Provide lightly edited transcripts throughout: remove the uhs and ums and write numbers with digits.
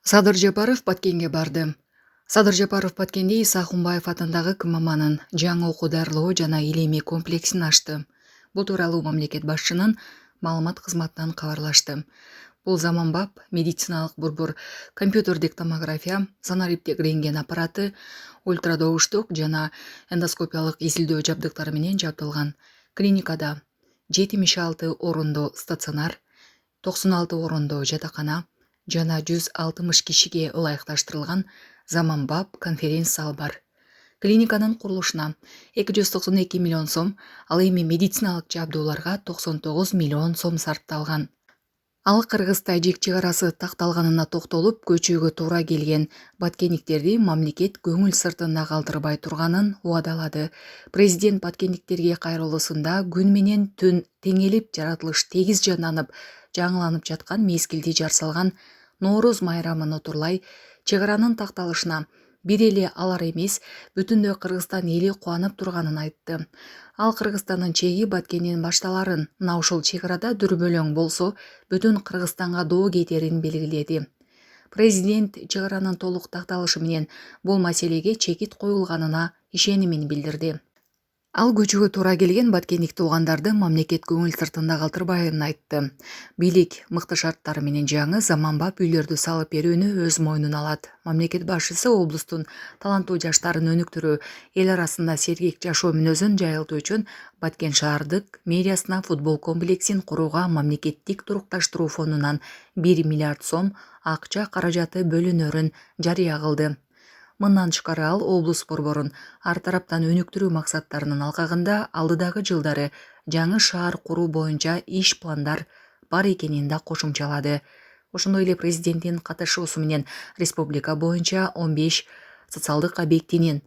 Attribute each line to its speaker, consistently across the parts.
Speaker 1: Садыр Жапаров Баткенге барды. Садыр Жапаров Баткенде Иса Ахунбаев атындагы КММанын жаңы окуу дарылоо жана илимий комплексин ачты. Бул тууралуу мамлекет башчынын маалымат кызматынан кабарлашты. Бул заманбап медициналык борбор, компьютердик томография, санариптик рентген аппараты, ультрадобуштук жана эндоскопиялык изилдөө жабдыктары менен жабдылган. Клиникада 76 орундуу стационар, 96 орундуу жатакана жана 160 кишиге ылайыкташтырылган заманбап конференц-зал бар. Клиниканын курулушуна 292 миллион сом, ал эми медициналык жабдууларга 99 миллион сом сарпталган. Ал Кыргыз-Тажик чек арасы такталганына токтолуп, көчүүгө туура келген баткендиктерди мамлекет көңүл сыртында калтырбай турганын убадалады. Президент баткендиктерге кайрылуусунда күн менен түн теңелип, жаратылыш тегиз жанданып, жаңыланып жаткан мезгилди жар салган Нооруз майрамын отурлай, чек аранын такталышына бир эле алар эмес, бүтүндөй Кыргызстан эли кубанып турганын айтты. Ал Кыргызстандын чеги Баткенден башталарын, мына ушул чек арада дүрбөлөң болсо, бүтүн Кыргызстанга доо кетерин белгиледи. Президент чек аранын толук такталышы менен бул маселеге чекит коюлганына ишенимин билдирди. Ал көчүүгө туура келген баткендик туугандарды мамлекет көңүл сыртында калтырбайын айтты. Бийлик мыкты шарттары менен жаңы заманбап үйлөрдү салып берүүнү өз мойнуна алат. Мамлекет башчысы облустун таланттуу жаштарын өнүктүрүү, эл арасында сергек жашоо мүнөзүн жайылтуу үчүн Баткен шаардык мэриясына футбол комплексин курууга мамлекеттик турукташтыруу фондунан 1 миллиард сом акча каражаты бөлүнөрүн жарыя кылды. Мындан тышкары ал облус борборун ар тараптан өнүктүрүү максаттарынын алкагында алдыдагы жылдары жаңы шаар куруу боюнча иш пландар бар экенин да кошумчалады. Ошондой эле президенттин катышуусу менен республика боюнча 15 социалдык объектинин,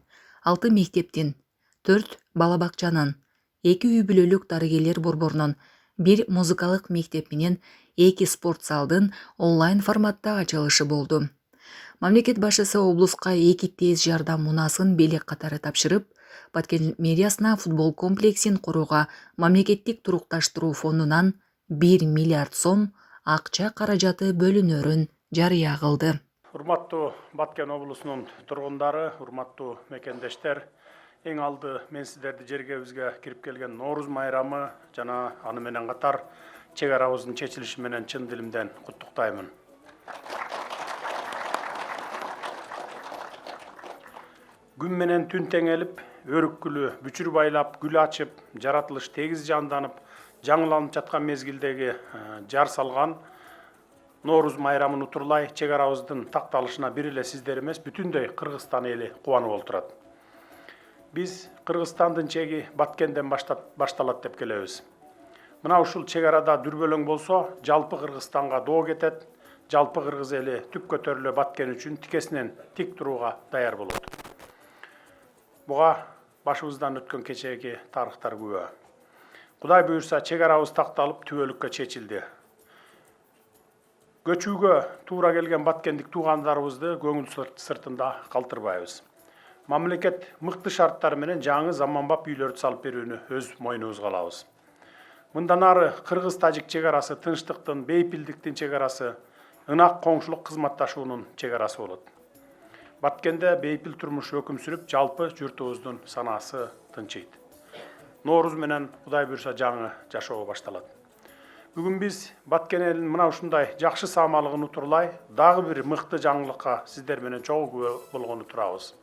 Speaker 1: 6 мектептин, 4 бала бакчанын, 2 үй бүлөлүк дарыгерлер борборунун, 1 музыкалык мектеп менен 2 спорт залдын онлайн форматта ачылышы болду. Мамлекет башчысы облуска 2 тез жардам мунаасын белек катары тапшырып, Баткен мэриясына футбол комплексин курууга мамлекеттик турукташтыруу фондунан 1 миллиард сом акча каражаты бөлүнөрүн жарыя кылды.
Speaker 2: Урматтуу Баткен облусунун тургундары, урматтуу мекендештер, эң алды мен сиздерди жергебизге кирип келген Нооруз майрамы жана аны менен катар чек арабыздын чечилиши менен чын дилимден куттуктаймын. Күн менен түн теңелип, өрүккүлү бүчүр байлап, гүл ачып, жаратылыш тегиз жанданып, жаңыланып жаткан мезгилдеги жар салган Нооруз майрамын утурлай чек арабыздын такталышына бир эле сиздер эмес, бүтүндөй Кыргызстан эли кубанып отурат. Биз Кыргызстандын чеги Баткенден башталат деп келебиз. Мына ушул чек арада дүрбөлөң болсо, жалпы Кыргызстанга доо кетет, жалпы кыргыз эли түп көтөрүлө Баткен үчүн тикесинен тик турууга даяр болот. Буга башыбыздан өткөн кечээги тарыхтар күбө. Кудай буюрса чек арабыз такталып түбөлүккө чечилди. Көчүүгө туура келген баткендик туугандарыбызды көңүл сыртында калтырбайбыз. Мамлекет мыкты шарттар менен жаңы заманбап үйлөрдү салып берүүнү өз мойнубузга алабыз. Мындан ары Кыргыз-Тажик чек арасы тынчтыктын, бейпилдиктин чек арасы, ынак коңшулук кызматташуунун чек арасы болот. Баткенде бейпил турмуш өкүм сүрүп, жалпы журтубуздун санаасы тынчыйт. Нооруз менен Кудай буюрса жаңы жашоо башталат. Бүгүн биз Баткен элинин мына ушундай жакшы саамалыгын утурлай, дагы бир мыкты жаңылыкка сиздер менен чогуу күбө болгону турабыз.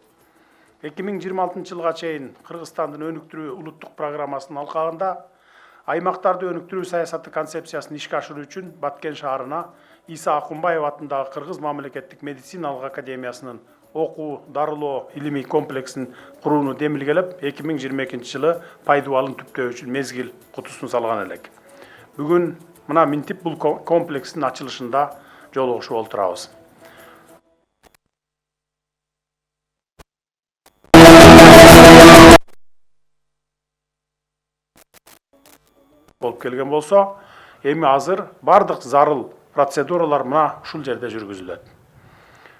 Speaker 2: 2026 жылга чейин Кыргызстандын өнүктүрүү улуттук программасынын алкагында аймактарды өнүктүрүү саясаты концепциясын ишке ашыруу үчүн Баткен шаарына Иса Ахунбаев атындагы Кыргыз мамлекеттик медициналык академиясынын окуу, дарылоо, илимий комплексин курууну демилгелеп, 2022 жылы пайдубалын түптөө үчүн мезгил кутусун салган элек. Бүгүн мына минтип бул комплекстин ачылышында жолугушуп олтурабыз. Болуп келген болсо, эми азыр бардык зарыл процедуралар мына ушул жерде жүргүзүлөт.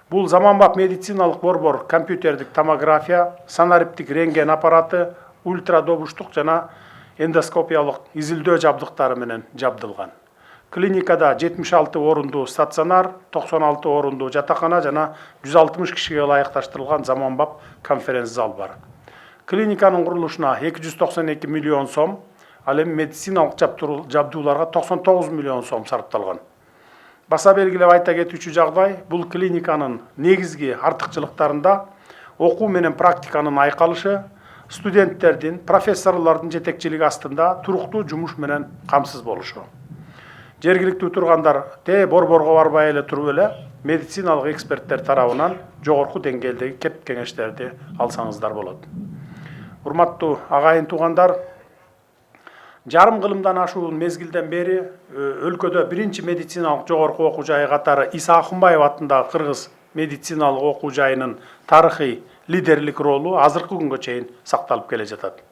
Speaker 2: Бул заманбап медициналык борбор компьютердик томография, санариптик рентген аппараты, ультрадобуштук жана эндоскопиялык изилдөө жабдыктары менен жабдылган. Клиникада 76 орунду стационар, 96 орунду жатакана жана 160 кишиге ылайыкташтырылган заманбап конференц зал бар. Клиниканын курулушуна 292 миллион сом, ал эми медициналык жабдууларга 99 миллион сом сарпталган. Баса белгилеп айта кетүүчү жагдай, бул клиниканын негизги артыкчылыктарында окуу менен практиканын айкалышы, студенттердин, профессорлордун жетекчилиги астында туруктуу жумуш менен камсыз болушу. Жергиликтүү тургандар борборго барбай эле туруп эле медициналык эксперттер тарабынан жогорку деңгээлдеги кеп кеңештерди алсаңыздар болот. Урматтуу агайын туугандар, жарым кылымдан ашуун мезгилден бери өлкөдө биринчи медициналык жогорку окуу жайы катары Иса Акунбаев атындагы Кыргыз медициналык окуу жайынын тарыхый лидерлик ролу азыркы күнгө чейин сакталып келе жатат.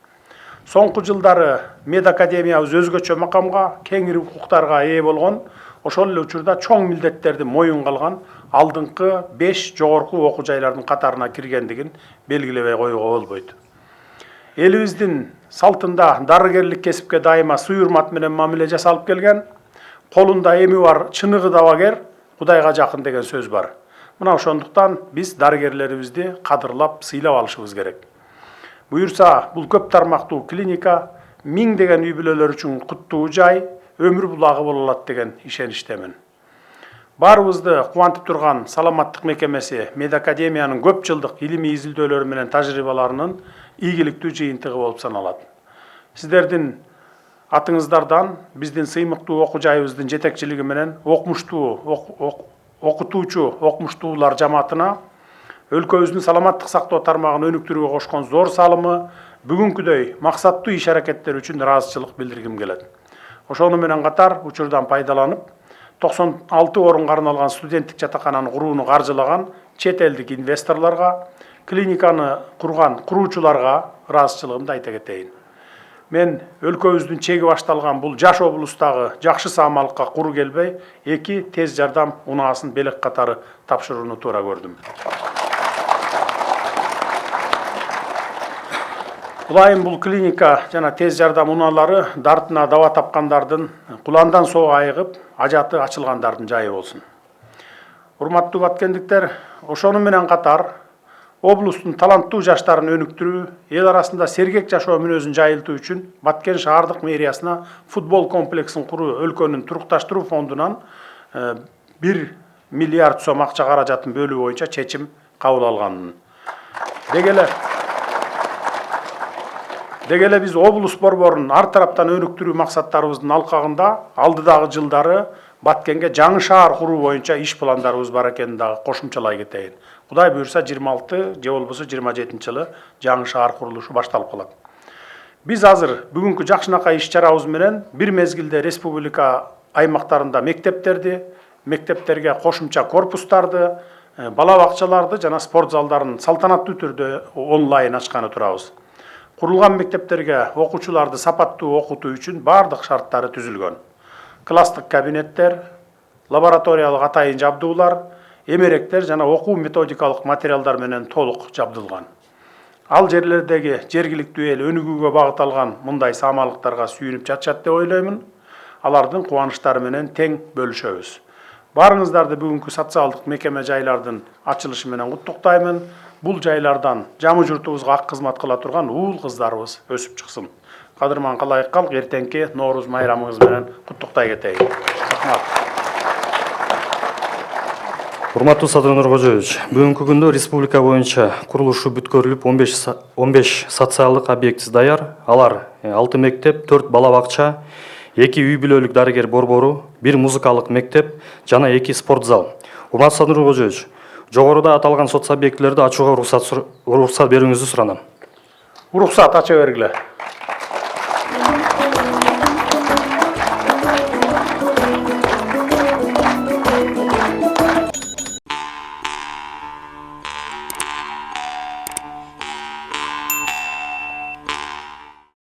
Speaker 2: Соңку жылдары медакадемиябыз өзгөчө макамга, кеңири укуктарга ээ болгон, ошол эле учурда чоң милдеттерди моюнга алган алдыңкы 5 жогорку окуу жайлардын катарына киргендигин белгилебей коюуга болбойт. Элибиздин салтында дарыгерлик кесипке дайыма суюрмат менен мамиле жасалып келген, колунда эми бар чыныгы дабагер Кудайга жакын деген сөз бар. Мына ошондуктан биз дарыгерлерибизди кадырлап, сыйлап алышыбыз керек. Буюрса, бул көп тармактуу клиника миңдеген үй бүлөлөр үчүн куттуу жай, өмүр булагы боло алат деген ишеничтемин. Баарыбызды кубантып турган саламаттык мекемеси Медакадемиянын көп жылдык илимий изилдөөлөрү менен тажрыйбаларынын ийгиликтүү жыйынтыгы болуп саналат. Сиздердин атыңыздардан биздин сыймыктуу окуу жайыбыздын жетекчилиги менен окутуучу окумуштуулар жамаатына өлкөбүздүн саламаттык сактоо тармагын өнүктүрүүгө кошкон зор салымы бүгүнкүдөй максаттуу иш аракеттер үчүн ыраазычылык билдиргим келет. Ошону менен катар учурдан пайдаланып 96 орунга арналган студенттик жатакананы курууну каржылаган чет элдик инвесторлорго, клиниканы курган куруучуларга ыраазычылыгымды айта кетейин. Мен өлкөбүздүн чеги башталган бул жаш облустагы жакшы саамалыкка куру келбей, 2 тез жардам унаасын белек катары тапшырууну туура көрдүм. Улайым бул клиника жана тез жардам унаалары дартына даба тапкандардын, куландан соо айыгып, ажаты ачылгандардын жайы болсун. Урматтуу баткендиктер, ошону менен катар облустун таланттуу жаштарын өнүктүрүү, эл арасында сергек жашоо мүнөзүн жайылтуу үчүн Баткен шаардык мэриясына футбол комплексин куруу өлкөнүн турукташтыруу фондунан 1 миллиард сом акча каражатын бөлүү боюнча чечим кабыл алган. Деги эле биз облус борборун ар тараптан өнүктүрүү максаттарыбыздын алкагында алдыдагы жылдары Баткенге жаңы шаар куруу боюнча иш пландарыбыз бар экенин дагы кошумчалай кетейин. Кудай буюрса 26 же болбосо 27 жылы жаңы шаар курулушу башталып калат. Биз азыр бүгүнкү жакшынакай иш чарабыз менен бир мезгилде республика аймактарында мектептерге кошумча корпустарды, бала бакчаларды жана спорт залдарын салтанаттуу түрдө онлайн ачканы турабыз. Курулган мектептерге окуучуларды сапаттуу окутуу үчүн бардык шарттары түзүлгөн. Класстык кабинеттер, лабораториялык атайын жабдуулар, эмеректер жана окуу методикалык материалдар менен толук жабдылган. Ал жерлердеги жергиликтүү эл өнүгүүгө багыт алган мындай саамалыктарга сүйүнүп жатышат деп ойлоймун. Алардын кубанычтары менен тең бөлүшөбүз. Баарыңыздарды бүгүнкү социалдык мекеме жайлардын ачылышы менен куттуктаймын. Бул жайлардан жамы журтубузга ак кызмат кыла турган уул кыздарыбыз өсүп чыксын. Кадырман калайык калк эртеңки Ноорuz майрамыңыз менен куттуктай кетейин. Рахмат.
Speaker 3: Урматтуу Садыр Нуркожоевич, бүгүнкү күндө республика боюнча курулушу бүткөрүлүп 15 социалдык объект даяр. Алар 6 мектеп, 4 бала бакча, 2 үй бүлөлүк дарыгер борбору, 1 музыкалык мектеп жана 2 спорт зал. Урматтуу Садыр Нуркожоевич, жогоруда аталган соц объектилерди ачууга уруксат берүүңүздү суранам.
Speaker 2: Уруксат ача бергиле.